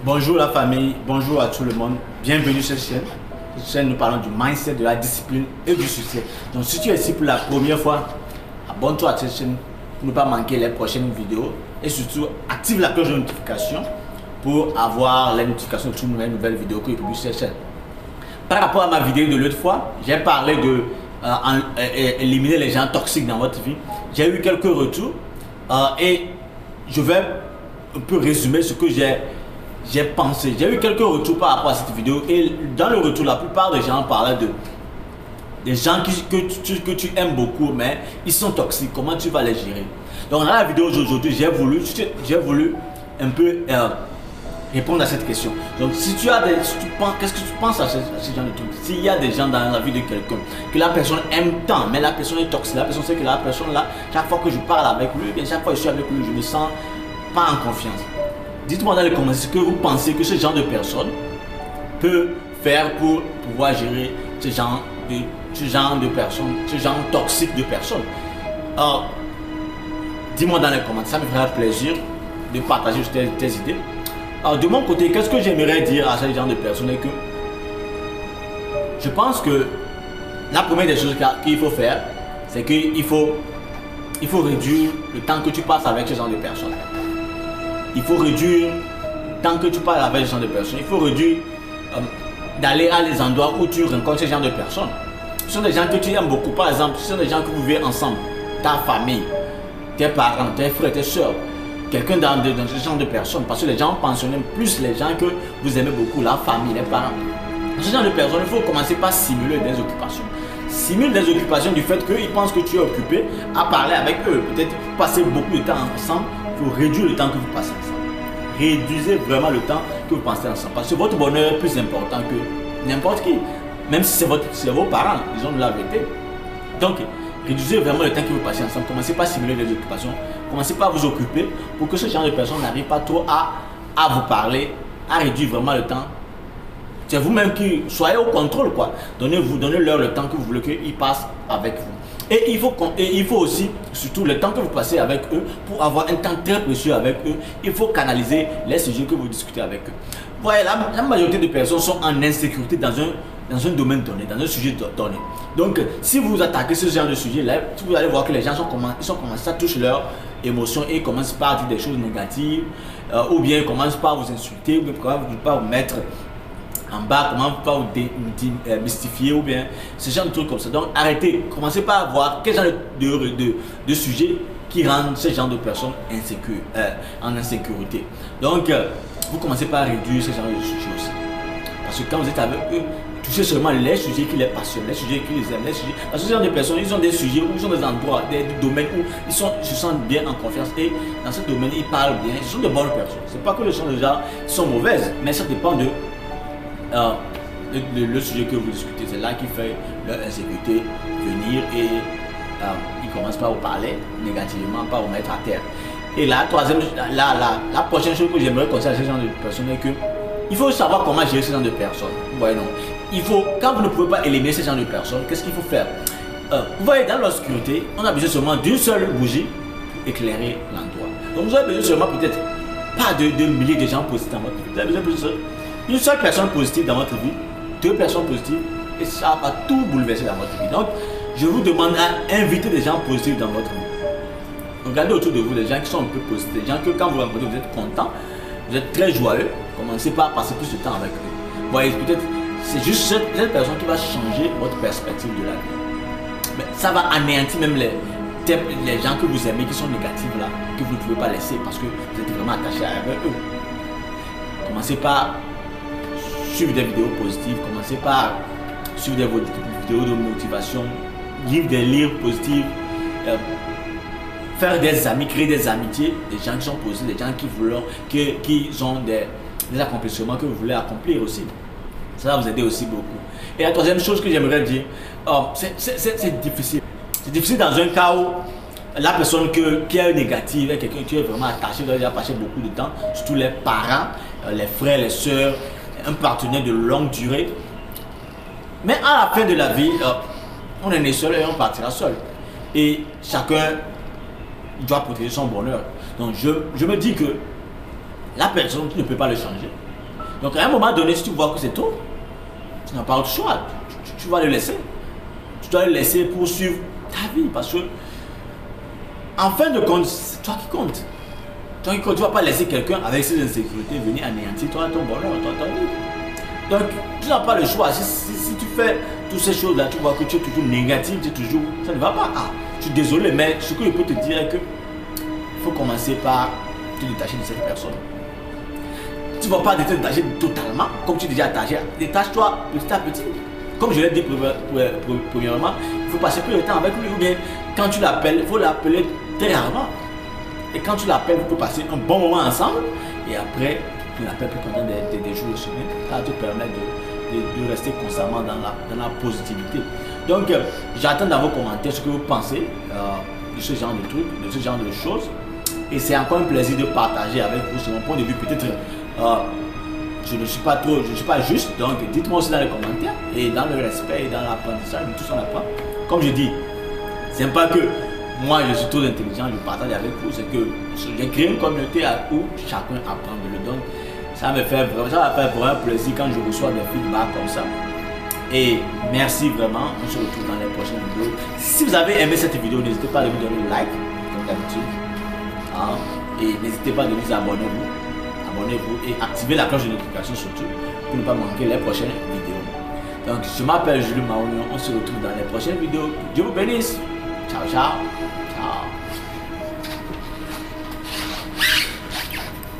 Bonjour la famille, bonjour à tout le monde, bienvenue sur cette chaîne. Cette chaîne, nous parlons du mindset, de la discipline et du succès. Donc si tu es ici pour la première fois, abonne-toi à cette chaîne pour ne pas manquer les prochaines vidéos. Et surtout, active la cloche de notification pour avoir les notifications de toutes les nouvelles vidéos que je publie sur cette chaîne. Par rapport à ma vidéo de l'autre fois, j'ai parlé de éliminer les gens toxiques dans votre vie. J'ai eu quelques retours et je vais un peu résumer ce que j'ai pensé. J'ai eu quelques retours par rapport à cette vidéo et dans le retour, la plupart des gens parlaient des gens que tu aimes beaucoup, mais ils sont toxiques. Comment tu vas les gérer? Donc dans la vidéo d'aujourd'hui, j'ai voulu un peu répondre à cette question. Donc si tu as qu'est-ce que tu penses à ce genre de trucs? S'il y a des gens dans la vie de quelqu'un que la personne aime tant, mais la personne est toxique, la personne sait que la personne là, chaque fois que je parle avec lui, bien chaque fois que je suis avec lui, je me sens pas en confiance. Dites-moi dans les commentaires ce que vous pensez que ce genre de personne peut faire pour pouvoir gérer ce genre de personnes, ce genre toxique de personnes. Alors, dis-moi dans les commentaires, ça me fera plaisir de partager tes idées. Alors, de mon côté, qu'est-ce que j'aimerais dire à ce genre de personnes est que je pense que la première des choses qu'il faut faire, c'est qu'il faut réduire le temps que tu passes avec ce genre de personnes. Il faut réduire le temps que tu parles avec ce genre de personnes. Il faut réduire d'aller à les endroits où tu rencontres ce genre de personnes. Ce sont des gens que tu aimes beaucoup. Par exemple, ce sont des gens que vous vivez ensemble. Ta famille, tes parents, tes frères, tes soeurs. Quelqu'un dans ce genre de personnes. Parce que les gens pensionnent plus les gens que vous aimez beaucoup, la famille, les parents. Dans ce genre de personnes, il faut commencer par simuler des occupations. Simule des occupations du fait qu'ils pensent que tu es occupé à parler avec eux. Peut-être passer beaucoup de temps ensemble. Il faut réduire le temps que vous passez ensemble. Réduisez vraiment le temps que vous passez ensemble. Parce que votre bonheur est plus important que n'importe qui. Même si c'est vos parents, disons de la vérité. Donc, réduisez vraiment le temps que vous passez ensemble. Commencez pas à simuler des occupations. Commencez pas à vous occuper pour que ce genre de personnes n'arrivent pas trop à vous parler, à réduire vraiment le temps. C'est vous-même qui soyez au contrôle, quoi. Donnez-leur le temps que vous voulez qu'ils passent avec vous. Et il faut aussi, surtout le temps que vous passez avec eux, pour avoir un temps très précieux avec eux, il faut canaliser les sujets que vous discutez avec eux. Vous voyez, la majorité des personnes sont en insécurité dans un domaine donné, dans un sujet donné. Donc, si vous attaquez ce genre de sujet, là, vous allez voir que les gens ça touche leurs émotions et ils commencent par dire des choses négatives, ou bien ils commencent par vous insulter, ou bien par vous mettre en bas, comment pas vous mystifier ou bien ce genre de trucs comme ça. Donc arrêtez, commencez pas à voir quel genre de sujets qui rendent ce genre de personnes en insécurité. Donc vous commencez pas à réduire ce genre de sujets aussi. Parce que quand vous êtes avec eux, touchez seulement les sujets qui les passionnent, les sujets qui les aiment, les sujets. Parce que ce genre de personnes, ils ont des sujets où ils ont des endroits, des domaines où ils se sentent bien en confiance et dans ce domaine ils parlent bien, ils sont de bonnes personnes. C'est pas que les gens déjà sont mauvaises, mais ça dépend de le sujet que vous discutez. C'est là qui fait leur insécurité venir et ils commencent par vous parler négativement, par vous mettre à terre. Et la prochaine chose que j'aimerais conseiller à ce genre de personnes est que il faut savoir comment gérer ce genre de personnes. Vous voyez, non? Quand vous ne pouvez pas éliminer ce genre de personnes, qu'est-ce qu'il faut faire? Vous voyez, dans l'obscurité, on a besoin seulement d'une seule bougie pour éclairer l'endroit. Donc vous avez besoin seulement peut-être pas de milliers de gens positifs dans votre vie. Vous avez besoin d'une seule personne positive dans votre vie, 2 personnes positives, et ça va tout bouleverser dans votre vie. Donc, je vous demande à inviter des gens positifs dans votre vie. Regardez autour de vous des gens qui sont un peu positifs, des gens que quand vous rencontrez, vous êtes content, vous êtes très joyeux. Commencez par passer plus de temps avec eux. Vous voyez, peut-être c'est juste cette personne qui va changer votre perspective de la vie. Mais ça va anéantir même les gens que vous aimez qui sont négatifs là, que vous ne pouvez pas laisser parce que vous êtes vraiment attaché à eux. Commencez par suivre des vidéos positives, commencez par suivre des vidéos de motivation, lire des livres positifs, faire des amis, créer des amitiés, des gens qui sont positifs, des gens qui ont des accomplissements que vous voulez accomplir aussi. Ça va vous aider aussi beaucoup. Et la troisième chose que j'aimerais dire, c'est difficile. C'est difficile dans un cas où la personne qui est négative est quelqu'un qui est vraiment attaché, vous avez déjà passé beaucoup de temps, surtout les parents, les frères, les soeurs, un partenaire de longue durée. Mais à la fin de la vie, on est né seul et on partira seul. Et chacun doit protéger son bonheur. Donc je me dis que la personne, tu ne peux pas le changer. Donc à un moment donné, si tu vois que c'est trop, tu n'as pas autre choix. Tu vas le laisser. Tu dois le laisser poursuivre ta vie parce que, en fin de compte, c'est toi qui compte. Toi qui compte, tu ne vas pas laisser quelqu'un avec ses insécurités venir anéantir ton bonheur, ton vie. Donc, tu n'as pas le choix. Si tu fais toutes ces choses-là, tu vois que tu es toujours négatif, ça ne va pas. Ah, je suis désolé, mais ce que je peux te dire est que il faut commencer par te détacher de cette personne. Tu ne vas pas te détacher totalement, comme tu es déjà attaché. Détache-toi petit à petit. Comme je l'ai dit premièrement, il faut passer plus de temps avec lui. Ou bien, quand tu l'appelles, il faut l'appeler très rarement. Et quand tu l'appelles, vous pouvez passer un bon moment ensemble. Et après, tu l'appelles plus content des jours de semaine. Ça te permet de rester constamment dans la positivité. Donc, j'attends dans vos commentaires ce que vous pensez de ce genre de trucs, de ce genre de choses. Et c'est encore un plaisir de partager avec vous sur mon point de vue. Peut-être je ne suis pas juste, donc dites-moi aussi dans les commentaires. Et dans le respect et dans l'apprentissage, tout ça on apprend. Comme je dis, c'est pas que moi je suis trop intelligent, je partage avec vous, c'est que j'ai créé une communauté où chacun apprend de le don. Ça va faire vraiment plaisir quand je reçois des feedbacks comme ça. Et merci vraiment, on se retrouve dans les prochaines vidéos. Si vous avez aimé cette vidéo, n'hésitez pas à lui donner un like, comme d'habitude. Et n'hésitez pas à vous abonner, et activer la cloche de notification surtout pour ne pas manquer les prochaines vidéos. Donc je m'appelle Jules Maounion, on se retrouve dans les prochaines vidéos. Dieu vous bénisse. Ciao, ciao. Ciao.